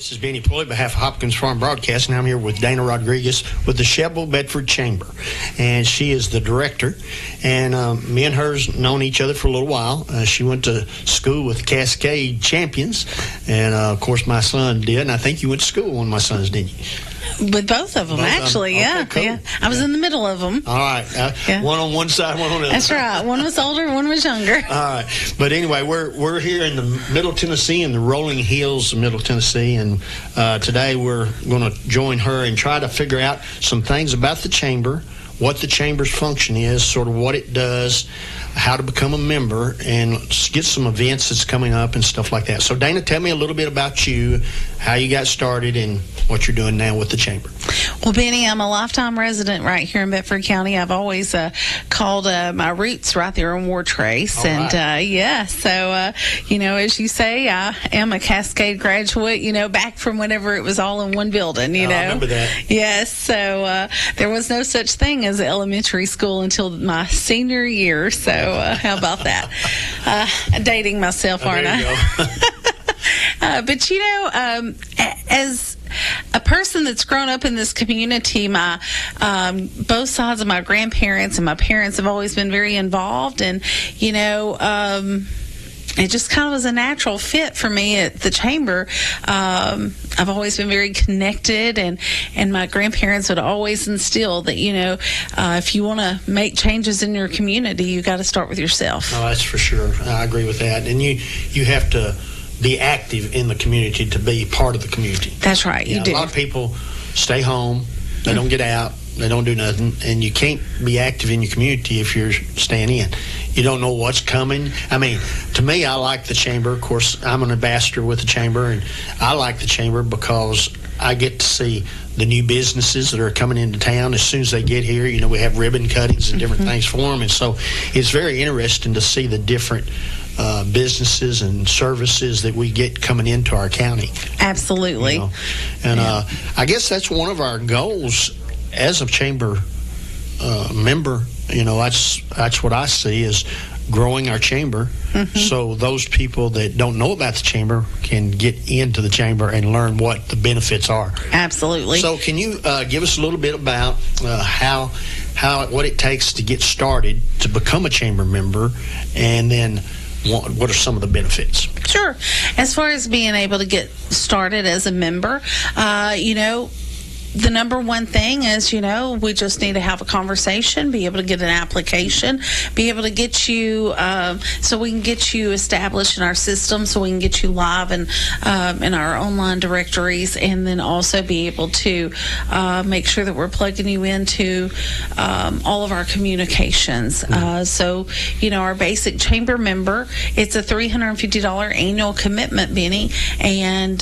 This is Benny Pulley, on behalf of Hopkins Farm Broadcasting. I'm here with Dana Rodriguez with the Shebelle Bedford Chamber, and she is the director. And me and her's known each other for a little while. She went to school with Cascade champions, and of course my son did. And I think you went to school with one of my sons, didn't you? With both of them, actually, yeah. Okay, cool. Yeah. I was in the middle of them. All right. One on one side, one on the other. That's right. One was older, one was younger. All right. But anyway, we're here in the Middle Tennessee, in the rolling hills of Middle Tennessee, and today we're going to join her and try to figure out some things about the chamber, what the chamber's function is, sort of what it does, how to become a member, and get some events that's coming up and stuff like that. So, Dana, tell me a little bit about you, how you got started, and what you're doing now with the chamber. Well, Benny, I'm a lifetime resident right here in Bedford County. I've always called my roots right there on War Trace. All right. And, so, as you say, I am a Cascade graduate, back from whenever it was all in one building, I remember that. Yes, so there was no such thing as elementary school until my senior year, so how about that? Dating myself, aren't I? But, as a person that's grown up in this community, my both sides of my grandparents and my parents have always been very involved, and it just kind of was a natural fit for me at the chamber. I've always been very connected, and my grandparents would always instill that, if you want to make changes in your community, you got to start with yourself. Oh, that's for sure. I agree with that. And you have to be active in the community to be part of the community. That's right. You do. A lot of people stay home. They don't get out. They don't do nothing. And you can't be active in your community if you're staying in. You don't know what's coming. I mean, to me, I like the chamber. Of course, I'm an ambassador with the chamber, and I like the chamber because I get to see the new businesses that are coming into town as soon as they get here. We have ribbon cuttings and different things for them. And so it's very interesting to see the different businesses and services that we get coming into our county. Absolutely. And I guess that's one of our goals as a chamber member. That's what I see is growing our chamber, so those people that don't know about the chamber can get into the chamber and learn what the benefits are. Absolutely. So can you give us a little bit about what it takes to get started to become a chamber member, and then what are some of the benefits? Sure. As far as being able to get started as a member, the number one thing is, we just need to have a conversation, be able to get an application, be able to get you, so we can get you established in our system, so we can get you live in our online directories, and then also be able to make sure that we're plugging you into all of our communications. So, our basic chamber member, it's a $350 annual commitment, Benny, and,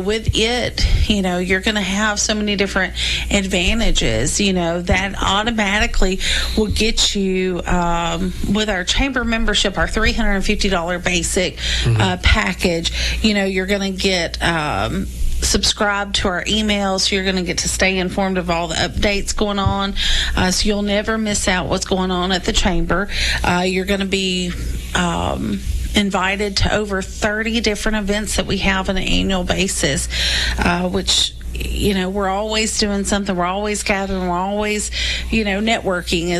with it, you're going to have so many different advantages, that automatically will get you with our chamber membership, our $350 basic package. You're going to get subscribe to our emails, so you're going to get to stay informed of all the updates going on, so you'll never miss out what's going on at the chamber. You're going to be invited to over 30 different events that we have on an annual basis, which we're always doing something. We're always gathering. We're always, networking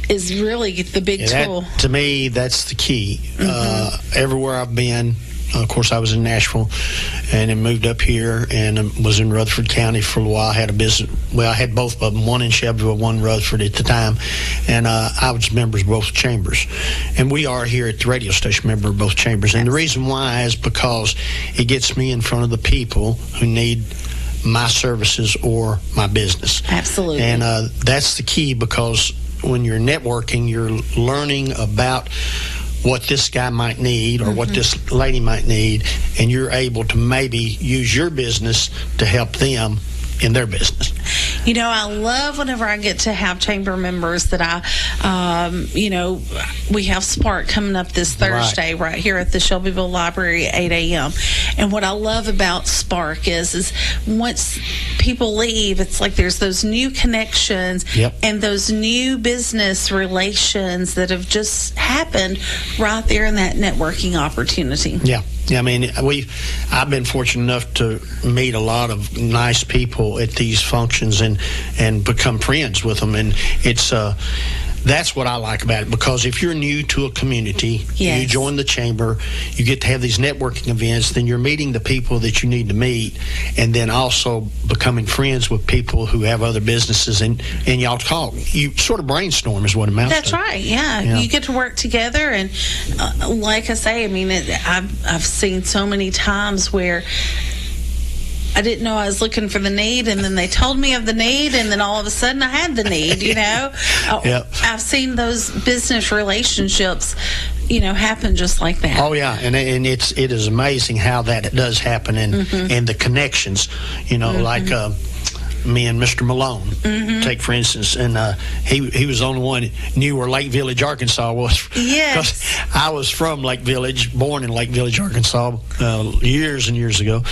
is really the big tool. To me, that's the key. Everywhere I've been, of course, I was in Nashville, and then moved up here, and was in Rutherford County for a while. I had a business. Well, I had both of them, one in Shelbyville, one in Rutherford at the time, and I was members of both chambers. And we are here at the radio station member of both chambers. And the reason why is because it gets me in front of the people who need my services or my business. Absolutely. And that's the key, because when you're networking, you're learning about what this guy might need or what this lady might need, and you're able to maybe use your business to help them in their business. I love whenever I get to have chamber members that we have Spark coming up this Thursday right here at the Shelbyville Library at 8 a.m. And what I love about Spark is once people leave, it's like there's those new connections and those new business relations that have just happened right there in that networking opportunity. Yeah. I mean, I've been fortunate enough to meet a lot of nice people at these functions and become friends with them, and it's that's what I like about it, because if you're new to a community, you join the chamber, you get to have these networking events, then you're meeting the people that you need to meet, and then also becoming friends with people who have other businesses, and y'all talk. You sort of brainstorm is what it amounts to. That's right, yeah. You get to work together, and like I say, I mean, I've seen so many times where I didn't know I was looking for the need, and then they told me of the need, and then all of a sudden I had the need, you know. I've seen those business relationships, you know, happen just like that. Oh, yeah, and it is amazing how that does happen, and the connections, you know, like me and Mr. Malone, take for instance, and he was the only one who knew where Lake Village, Arkansas was. Yes. Because I was from Lake Village, born in Lake Village, Arkansas, years and years ago,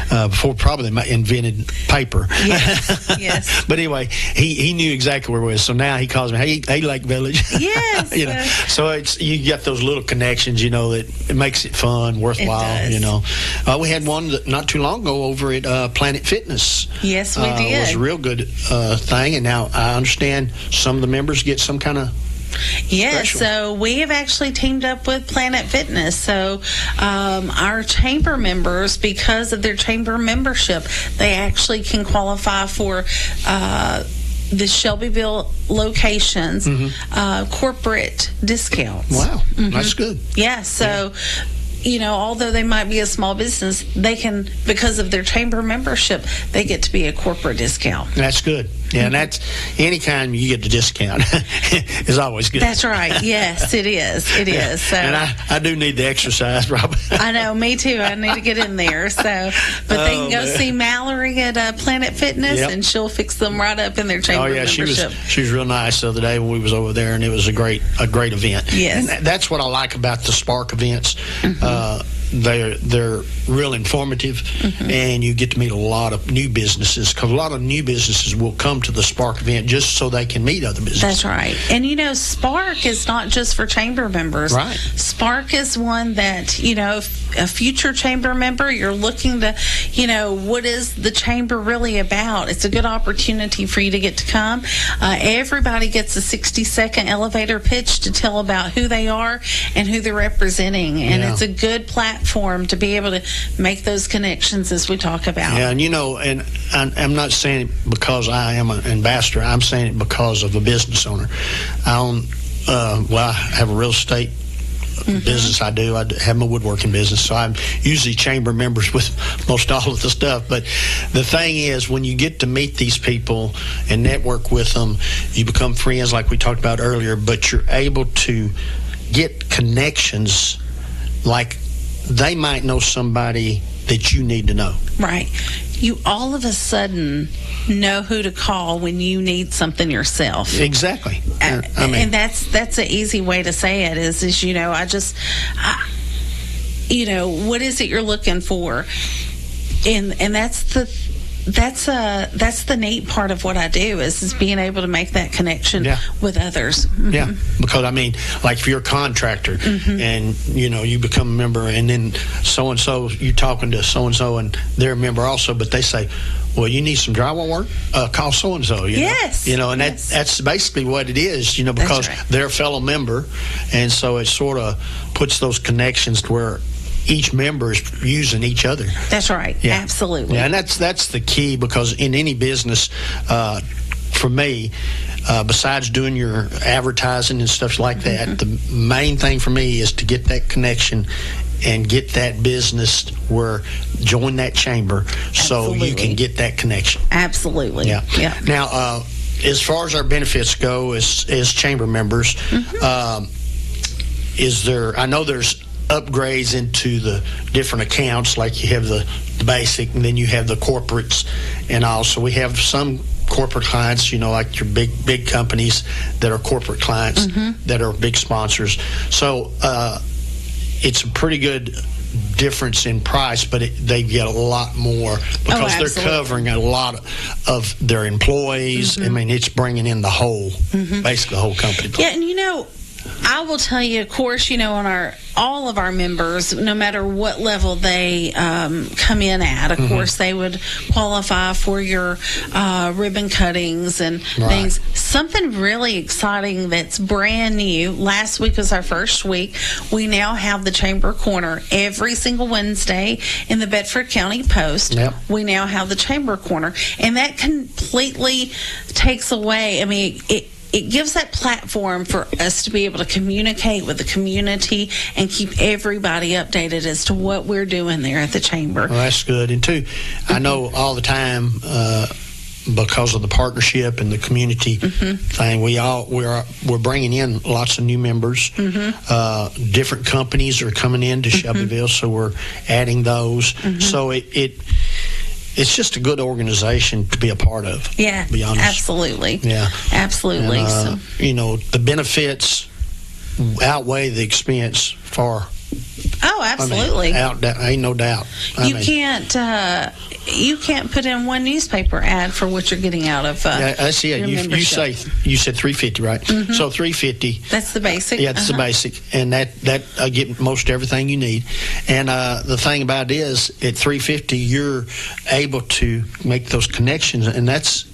before probably they invented paper. Yes. But anyway, he knew exactly where it was. So now he calls me, hey Lake Village. Yes. You know, so you get those little connections, you know, that it makes it fun, worthwhile. You know, we had one not too long ago over at Planet Fitness. Yes, we did. It was a real good thing, and now I understand some of the members get some kind of special. So we have actually teamed up with Planet Fitness. So our chamber members, because of their chamber membership, they actually can qualify for the Shelbyville locations corporate discounts. Wow, that's good. Yeah, so you know, although they might be a small business, they can, because of their chamber membership, they get to be a corporate discount. That's good. Yeah, and that's anytime you get the discount is always good. That's right. Yes, it is. It is. So, and I do need the exercise, Rob. I know, me too. I need to get in there. So, but they can go see Mallory at Planet Fitness, and she'll fix them right up in their chamber membership. She was real nice the other day when we was over there, and it was a great event. Yes, and that's what I like about the Spark events. They're real informative, and you get to meet a lot of new businesses, because a lot of new businesses will come to the Spark event just so they can meet other businesses. That's right. And you know, Spark is not just for chamber members. Right. Spark is one that, you know, a future chamber member, you're looking to, you know, what is the chamber really about? It's a good opportunity for you to get to come. Everybody gets a 60-second elevator pitch to tell about who they are and who they're representing, and it's a good platform to be able to make those connections as we talk about. Yeah, and you know, and I'm not saying it because I am an ambassador. I'm saying it because of a business owner. I have a real estate business. I have my woodworking business, so I'm usually chamber members with most all of the stuff. But the thing is, when you get to meet these people and network with them, you become friends like we talked about earlier, but you're able to get connections, like they might know somebody that you need to know. Right. You all of a sudden know who to call when you need something yourself. Exactly. And that's an easy way to say it is you know, you know, what is it you're looking for? And that's the neat part of what I do is being able to make that connection with others. Yeah, because I mean, like if you're a contractor and you know you become a member, and then so and so you're talking to so and so and they're a member also, but they say, well, you need some drywall work, call so and so. Yes, you know, and that's basically what it is. You know, because they're a fellow member, and so it sort of puts those connections to where each member is using each other. That's right. Yeah. Absolutely. Yeah, and that's the key, because in any business, for me, besides doing your advertising and stuff like that, the main thing for me is to get that connection and get that business where join that chamber so you can get that connection. Absolutely. Yeah. Now, as far as our benefits go as chamber members, is there, I know there's upgrades into the different accounts, like you have the basic and then you have the corporates, and also we have some corporate clients, you know, like your big companies that are corporate clients that are big sponsors. So it's a pretty good difference in price, but they get a lot more because they're covering a lot of their employees. I mean, it's bringing in the whole, basically the whole company. Yeah, and you know, I will tell you, of course, on all of our members, no matter what level they come in at, of course, they would qualify for your ribbon cuttings and things. Something really exciting that's brand new. Last week was our first week. We now have the Chamber Corner every single Wednesday in the Bedford County Post. Yep. We now have the Chamber Corner, and that completely takes away. I mean, it gives that platform for us to be able to communicate with the community and keep everybody updated as to what we're doing there at the Chamber. Well, that's good. And two, I know all the time, because of the partnership and the community thing, we're bringing in lots of new members. Different companies are coming into Shelbyville, so we're adding those. So it's just a good organization to be a part of. Yeah, to be honest. Absolutely. Yeah, absolutely. And, the benefits outweigh the expense far. Oh, absolutely. Ain't no doubt. You can't put in one newspaper ad for what you're getting out of. I see it. You said $350, right? So $350. That's the basic. Yeah, that's the basic, and that get most everything you need. And the thing about it is, at $350, you're able to make those connections, and that's.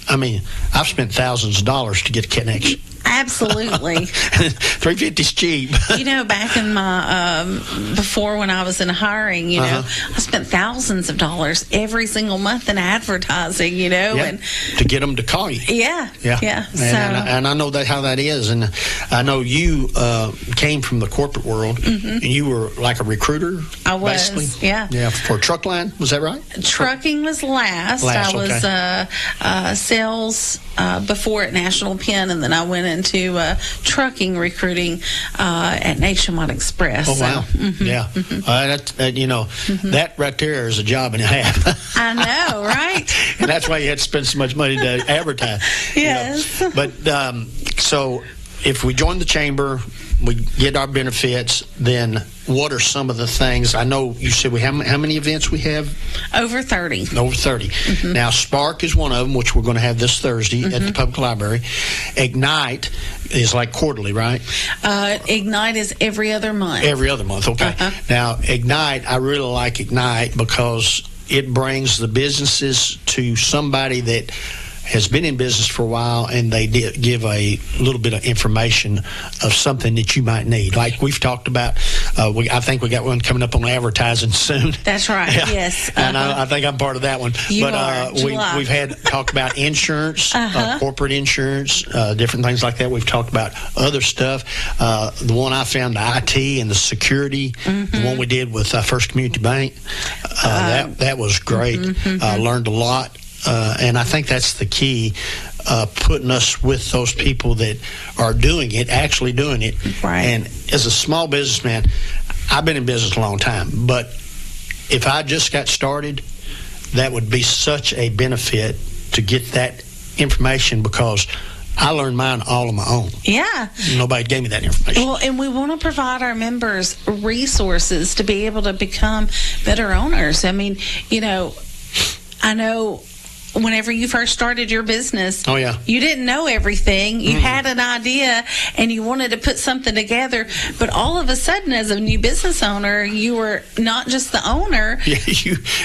I mean, I've spent thousands of dollars to get a connection. Absolutely. $350 is cheap. Back in my before when I was in hiring, I spent thousands of dollars every single month in advertising, and to get them to call you. Yeah. And I know how that is, and I know you came from the corporate world, and you were like a recruiter. I was, basically. yeah, for Truckline. Was that right? Trucking was last. I was sales before at National Pen, and then I went into trucking recruiting at Nationwide Express. Oh, wow. Yeah. That right there is a job and a half. I know, right? And that's why you had to spend so much money to advertise. Yes. But so if we join the Chamber, we get our benefits, then what are some of the things? I know you said how many events we have? Over 30. Over 30. Now, Spark is one of them, which we're going to have this Thursday at the Public Library. Ignite is like quarterly, right? Ignite is every other month. Every other month, okay. Now, Ignite, I really like Ignite because it brings the businesses to somebody that has been in business for a while, and they give a little bit of information of something that you might need. Like we've talked about, I think we got one coming up on advertising soon. That's right, yes. And I think I'm part of that one. We've had talked about insurance, corporate insurance, different things like that. We've talked about other stuff. The one I found, the IT and the security, the one we did with First Community Bank, that was great. Learned a lot. And I think that's the key, putting us with those people that are doing it, actually doing it. Right. And as a small businessman, I've been in business a long time, but if I just got started, that would be such a benefit to get that information, because I learned mine all on my own. Yeah. Nobody gave me that information. Well, and we want to provide our members resources to be able to become better owners. I mean, I know whenever you first started your business, you didn't know everything. You had an idea and you wanted to put something together, but all of a sudden, as a new business owner, you were not just the owner. Yeah,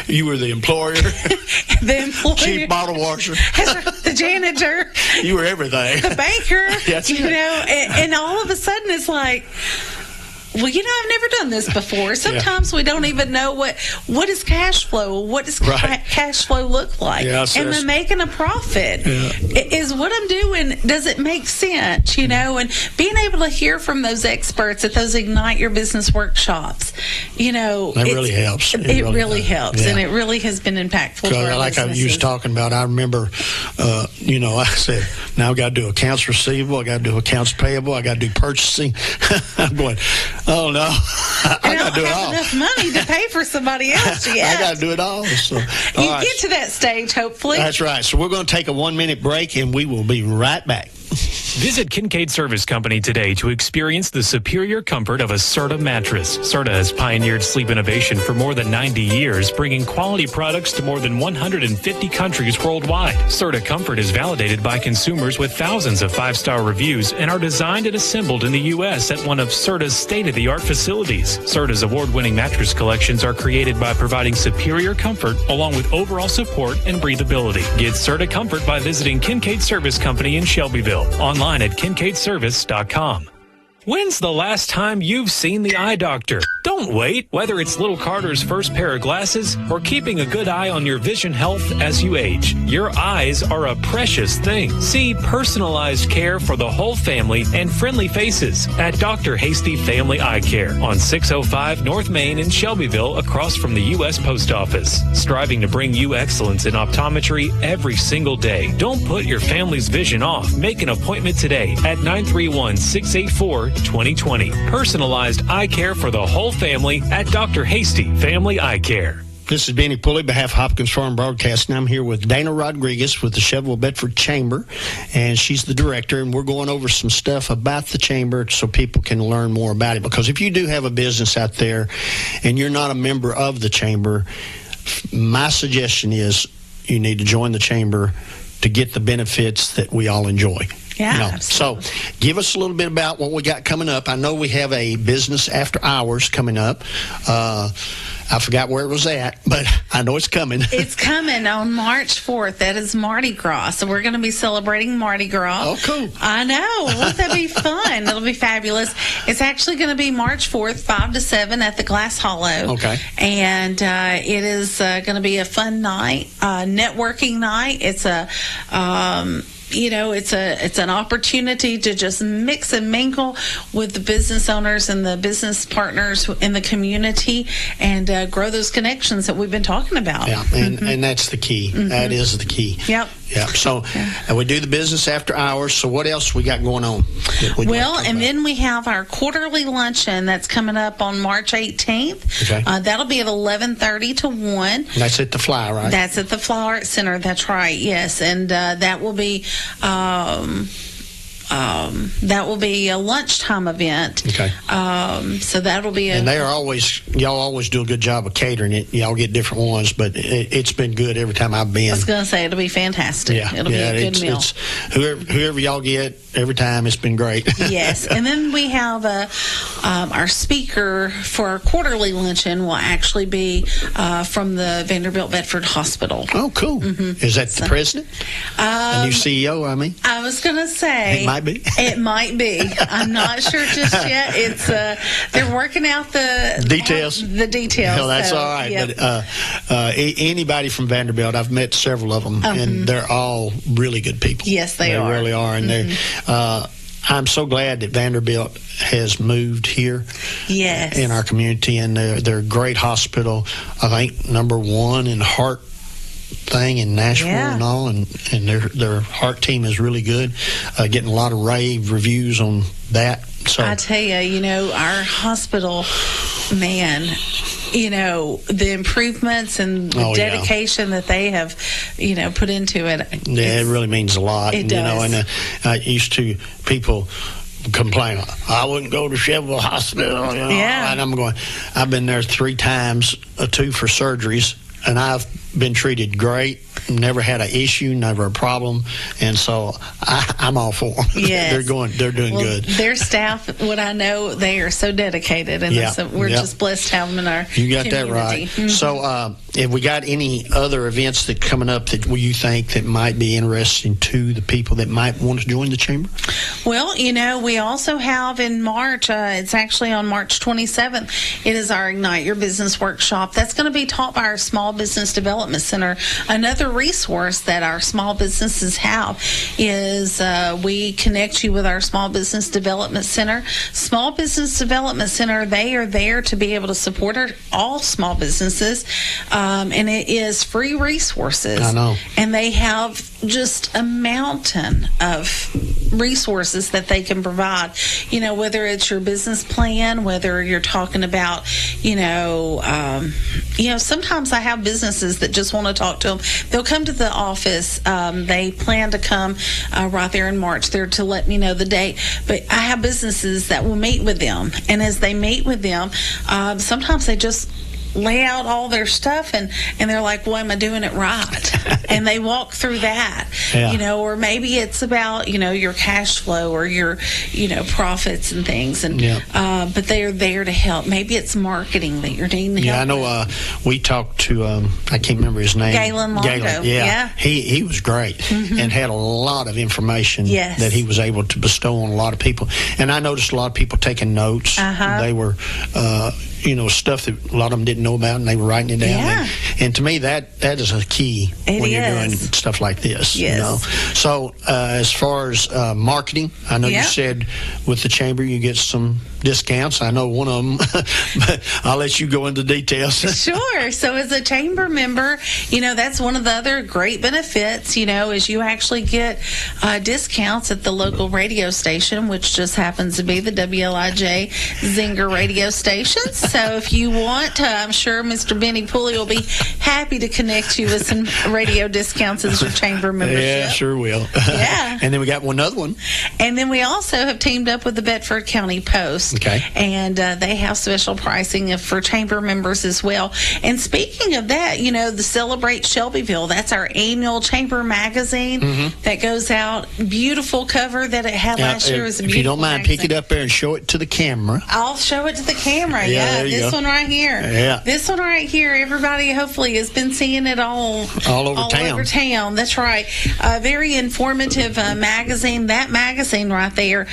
you were the employer, the employer, chief bottle washer, the janitor. You were everything. The baker. That's right. And all of a sudden, it's like, well, I've never done this before. Sometimes we don't even know what is cash flow. What does cash flow look like? Am I making a profit? Is what I'm doing, does it make sense? And being able to hear from those experts at those Ignite Your Business workshops, that really helps. It really helps, and it really has been impactful for our like businesses. I was talking about, I remember, I said, now I've got to do accounts receivable, I got to do accounts payable, I got to do purchasing. I'm going, oh no, I got to do it all. I don't have enough money to pay for somebody else yet. I got to do it all. So, get to that stage, hopefully. That's right. So we're going to take a 1-minute break, and we will be right back. Visit Kincaid Service Company today to experience the superior comfort of a Serta mattress. Serta has pioneered sleep innovation for more than 90 years, bringing quality products to more than 150 countries worldwide. Serta Comfort is validated by consumers with thousands of 5-star reviews and are designed and assembled in the U.S. at one of Serta's state-of-the-art facilities. Serta's award-winning mattress collections are created by providing superior comfort along with overall support and breathability. Get Serta Comfort by visiting Kincaid Service Company in Shelbyville. Online at kincaidservice.com. When's the last time you've seen the eye doctor? Don't wait. Whether it's little Carter's first pair of glasses or keeping a good eye on your vision health as you age, your eyes are a precious thing. See personalized care for the whole family and friendly faces at Dr. Hasty Family Eye Care on 605 North Main in Shelbyville across from the U.S. Post Office. Striving to bring you excellence in optometry every single day. Don't put your family's vision off. Make an appointment today at 931-684-2020. Personalized eye care for the whole family at Dr. Hasty Family Eye Care. This is Benny Pulley, behalf of Hopkins Farm Broadcasting. I'm here with Dana Rodriguez with the Shelbyville Bedford Chamber, and she's the director, and we're going over some stuff about the chamber so people can learn more about it. Because if you do have a business out there and you're not a member of the chamber, my suggestion is you need to join the chamber to get the benefits that we all enjoy. Yeah. So give us a little bit about what we got coming up. I know we have a business after hours coming up. I forgot where it was at, but I know it's coming. It's coming on March 4th. That is Mardi Gras. So we're going to be celebrating Mardi Gras. Oh, cool. I know. Won't that be fun? It'll be fabulous. It's actually going to be March 4th, 5 to 7 at the Glass Hollow. Okay. And it is going to be a fun night, networking night. It's a... it's an opportunity to just mix and mingle with the business owners and the business partners in the community and grow those connections that we've been talking about. Yeah, and that's the key. Mm-hmm. That is the key. Yep. Yeah. So we do the business after hours. So what else we got going on? Well, and then we have our quarterly luncheon that's coming up on March 18th. Okay. That'll be at 11:30 to 1. That's at the Fly, right? That's at the Fly Art Center. That's right. Yes, and that will be. That will be a lunchtime event. Okay. So that'll be and y'all always do a good job of catering it. Y'all get different ones, but it's been good every time I've been. I was going to say, it'll be fantastic. Yeah. It'll be a good meal. Whoever y'all get, every time it's been great. Yes. And then we have our speaker for our quarterly luncheon will actually be from the Vanderbilt Bedford Hospital. Oh, cool. Mm-hmm. Is that the president? The new CEO, I mean? I was going to say. It might be. It might be. I'm not sure just yet. It's they're working out the details. Hell, that's so, all right. Yep. But anybody from Vanderbilt, I've met several of them, and they're all really good people. Yes, they are. They really are, and I'm so glad that Vanderbilt has moved here. Yes. In our community, and they're a great hospital. I think number one in heart thing in Nashville and all, and their heart team is really good. Getting a lot of rave reviews on that. So I tell you, our hospital, man, the improvements and the dedication that they have, put into it. Yeah, it really means a lot. It does. And used to people complain, I wouldn't go to Shelbyville Hospital. Yeah. And I'm going, I've been there 3 times, 2 for surgeries, and I've been treated great, never had an issue, never a problem, and so I'm all for them. Yes. They're doing good. Their staff, what I know, they are so dedicated, and we're just blessed to have them in our You got community. that right. Mm-hmm. So have we got any other events that coming up that you think that might be interesting to the people that might want to join the chamber? Well, we also have in March, it's actually on March 27th, it is our Ignite Your Business Workshop. That's going to be taught by our Small Business Development Center. Another resource that our small businesses have is we connect you with our Small Business Development Center. Small Business Development Center, they are there to be able to support all small businesses, and it is free resources. I know. And they have just a mountain of resources that they can provide, whether it's your business plan, whether you're talking about, sometimes I have businesses that just want to talk to them. They'll they'll come to the office. They plan to come right there in March. They're to let me know the date. But I have businesses that will meet with them, and as they meet with them, sometimes they just lay out all their stuff and they're like, well, am I doing it right? And they walk through that, or maybe it's about, your cash flow or your, profits and things. And, but they're there to help. Maybe it's marketing that you're needing help. Yeah, I know. We talked to, I can't remember his name. Galen Longo. Yeah. He was great and had a lot of information that he was able to bestow on a lot of people. And I noticed a lot of people taking notes. They were, stuff that a lot of them didn't know about, and they were writing it down. Yeah. And to me, that is a key when you're doing stuff like this. Yes. So as far as marketing, I know you said with the chamber you get some discounts. I know one of them, but I'll let you go into details. Sure. So as a chamber member, that's one of the other great benefits, is you actually get discounts at the local radio station, which just happens to be the WLIJ Zinger radio station. So if you want, I'm sure Mr. Benny Pulley will be happy to connect you with some radio discounts as your chamber membership. Yeah, sure will. Yeah. And then we got another one. And then we also have teamed up with the Bedford County Post. Okay. And they have special pricing for chamber members as well. And speaking of that, the Celebrate Shelbyville, that's our annual chamber magazine that goes out. Beautiful cover that it had last year. It was a beautiful If you don't mind, magazine. pick it up there and show it to the camera. I'll show it to the camera. Yeah, this one right here. Yeah. This one right here. Everybody hopefully has been seeing it all over town. That's right. Very informative magazine. That magazine right there.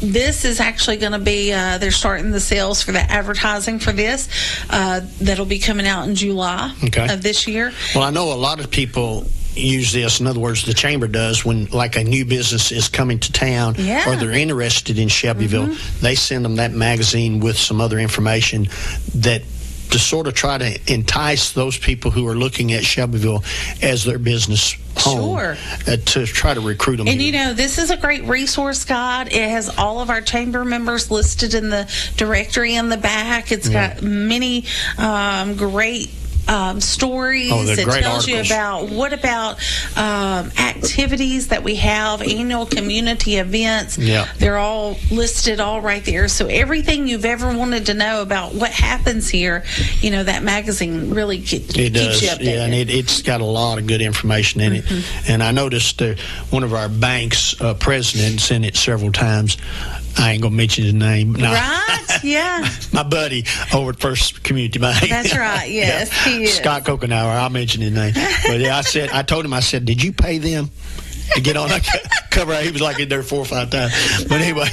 This is actually going to be, they're starting the sales for the advertising for this. That'll be coming out in July of this year. Well, I know a lot of people use this. In other words, the chamber does when like a new business is coming to town or they're interested in Shelbyville, they send them that magazine with some other information that to sort of try to entice those people who are looking at Shelbyville as their business home to try to recruit them. And this is a great resource guide. It has all of our chamber members listed in the directory in the back. It's got many great stories. It tells you about activities that we have, annual community events. They're all listed all right there. So everything you've ever wanted to know about what happens here, that magazine really keeps you updated. Yeah, and it's got a lot of good information in it. And I noticed one of our bank's presidents in it several times. I ain't going to mention his name. No. Right? Yeah. My buddy over at First Community Bank. That's right. Yes, he is. Scott Kokenauer. I'll mention his name. But I told him, did you pay them to get on that cover? He was like in there 4 or 5 times. But anyway,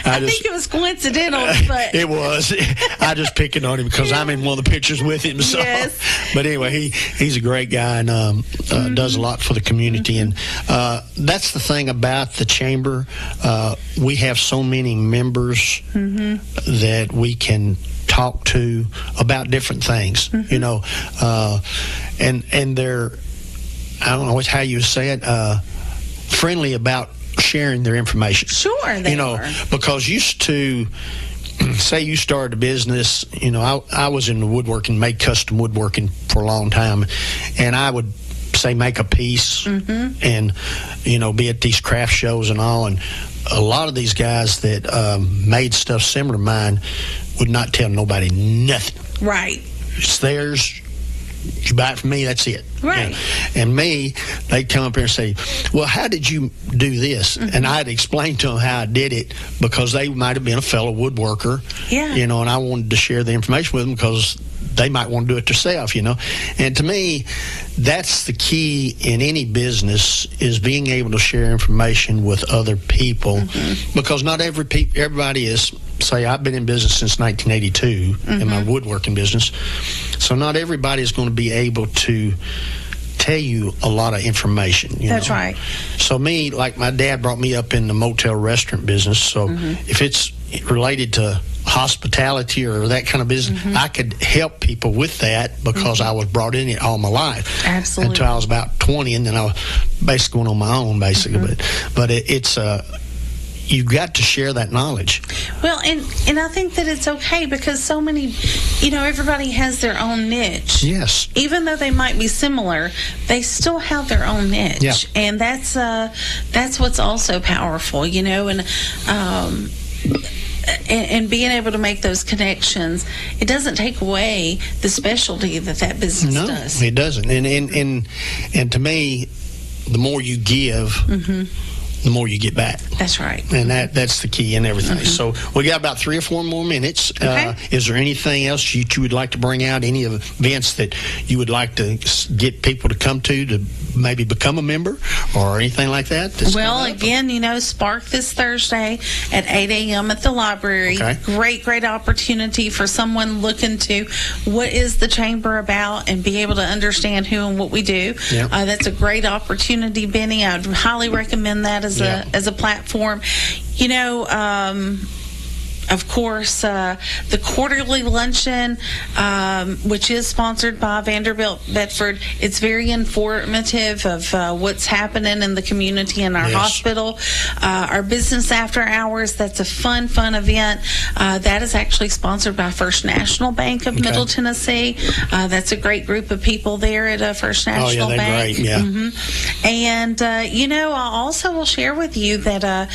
I think it was coincidental, but it was. I just picking on him because I'm in one of the pictures with him. So. Yes. But anyway, he's a great guy and does a lot for the community. And that's the thing about the chamber. We have so many members that we can talk to about different things, and they're, I don't know how you say it, friendly about sharing their information. Sure, they are. Because used to, say you started a business, I was in the woodworking, made custom woodworking for a long time, and I would say make a piece and, be at these craft shows and all, and a lot of these guys that made stuff similar to mine would not tell nobody nothing. Right. It's theirs. You buy it from me, that's it. Right. And me, they'd come up here and say, well, how did you do this? And I'd explain to them how I did it because they might have been a fellow woodworker. Yeah. And I wanted to share the information with them because they might want to do it themselves, And to me, that's the key in any business is being able to share information with other people because not everybody is, say, I've been in business since 1982 in my woodworking business, so not everybody is going to be able to tell you a lot of information. That's right. So me, like my dad brought me up in the motel restaurant business, so if it's related to hospitality or that kind of business, I could help people with that because I was brought in it all my life. Absolutely. Until I was about 20, and then I was basically going on my own, basically. But it's you've got to share that knowledge. Well, and I think that it's okay because so many, everybody has their own niche. Yes. Even though they might be similar, they still have their own niche. Yeah. And that's what's also powerful, and being able to make those connections, it doesn't take away the specialty that business does. No, it doesn't. And to me, the more you give, the more you get back. That's right. And that's the key in everything. So we got about 3 or 4 more minutes. Okay. Is there anything else you would like to bring out? Any events that you would like to get people to come to maybe become a member or anything like that? Well, again, Spark this Thursday at 8 a.m. at the library. Okay. Great opportunity for someone looking to what is the chamber about and be able to understand who and what we do. Yeah. That's a great opportunity, Benny. I'd highly recommend that as a platform. Of course, the quarterly luncheon, which is sponsored by Vanderbilt Bedford, it's very informative of what's happening in the community and our hospital. Our business after hours, that's a fun event. That is actually sponsored by First National Bank of Middle Tennessee. That's a great group of people there at First National Bank. Great, yeah. And, I also will share with you that,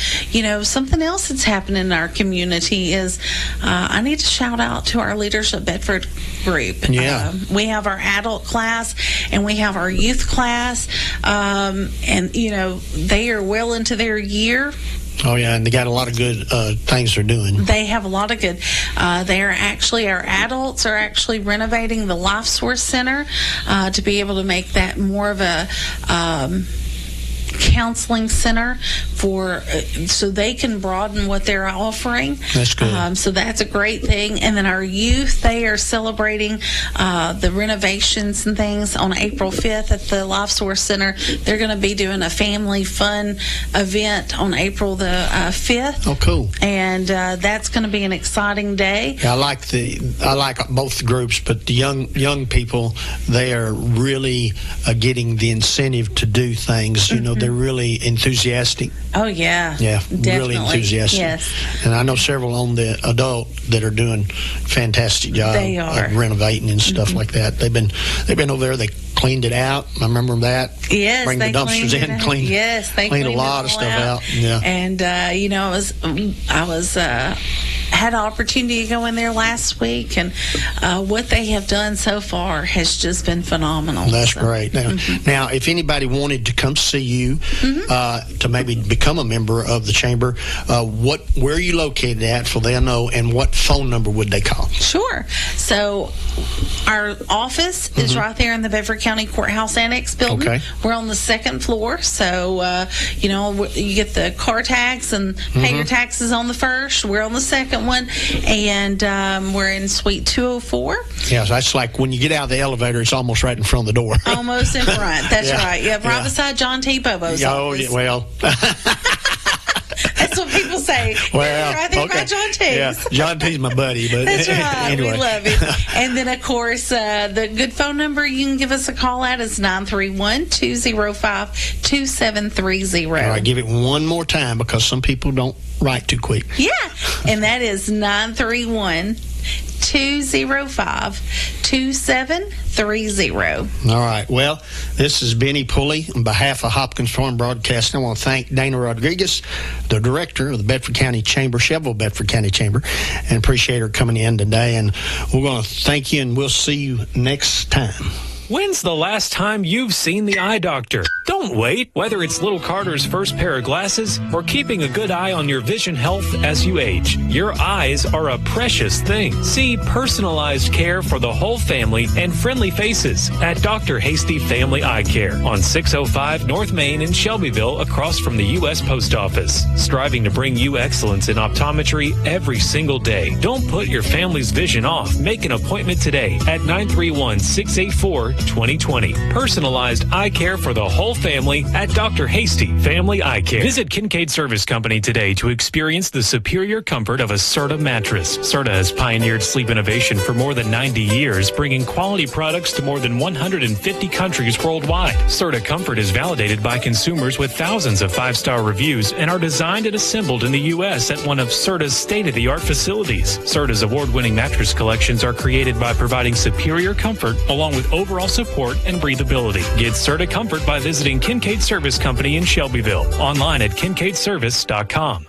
something else that's happening in our community is I need to shout out to our Leadership Bedford group. Yeah. We have our adult class and we have our youth class, and they are well into their year. Oh, yeah, and they got a lot of good things they're doing. They have a lot of good. They are actually, our adults are actually renovating the Life Source Center to be able to make that more of a counseling center so they can broaden what they're offering. That's good. So that's a great thing. And then our youth, they are celebrating the renovations and things on April 5th at the Life Source Center. They're going to be doing a family fun event on April the 5th. Oh, cool. And that's going to be an exciting day. I like both groups, but the young people, they are really getting the incentive to do things. They're really enthusiastic. Oh, yeah. Yeah, definitely. Really enthusiastic. Yes. And I know several on the adult that are doing fantastic job They are. of renovating and stuff like that. They've been over there. They cleaned it out. I remember that. Yes, Bring the dumpsters in and clean. Yes, they cleaned a lot of stuff out. Yeah. And I was had an opportunity to go in there last week, and what they have done so far has just been phenomenal. That's great. Now, if anybody wanted to come see you to maybe become a member of the chamber, where are you located at, so they'll know, and what phone number would they call? Sure. So our office is right there in the Bedford County Courthouse Annex building. Okay. We're on the second floor, so you get the car tax and pay your taxes on the first. We're on the second one, and we're in Suite 204. Yeah, so that's like when you get out of the elevator, it's almost right in front of the door. Almost in front. That's Yeah. right. Yeah, right beside John T. Bobo's office. Yeah, well. That's what people say. Well, right there by John T's. Yeah, John T's my buddy, but that's right. Anyway. We love it. And then, of course, the good phone number you can give us a call at is 931-205-2730. All right, give it one more time because some people don't write too quick. Yeah, and that is 931-205-2730. All right. Well, this is Benny Pulley on behalf of Hopkins Farm Broadcasting. I want to thank Dana Rodriguez, the director of the Bedford County Chamber, Chevrolet Bedford County Chamber, and appreciate her coming in today. And we're going to thank you, and we'll see you next time. When's the last time you've seen the eye doctor? Don't wait. Whether it's little Carter's first pair of glasses or keeping a good eye on your vision health as you age, your eyes are a precious thing. See personalized care for the whole family and friendly faces at Dr. Hasty Family Eye Care on 605 North Main in Shelbyville, across from the U.S. Post Office. Striving to bring you excellence in optometry every single day. Don't put your family's vision off. Make an appointment today at 931-684-2730. 2020. Personalized eye care for the whole family at Dr. Hasty Family Eye Care. Visit Kincaid Service Company today to experience the superior comfort of a Serta mattress. Serta has pioneered sleep innovation for more than 90 years, bringing quality products to more than 150 countries worldwide. Serta Comfort is validated by consumers with thousands of 5-star reviews and are designed and assembled in the U.S. at one of Serta's state-of-the-art facilities. Serta's award-winning mattress collections are created by providing superior comfort along with overall support and breathability. Get Serta Comfort by visiting Kincaid Service Company in Shelbyville. Online at kincaidservice.com.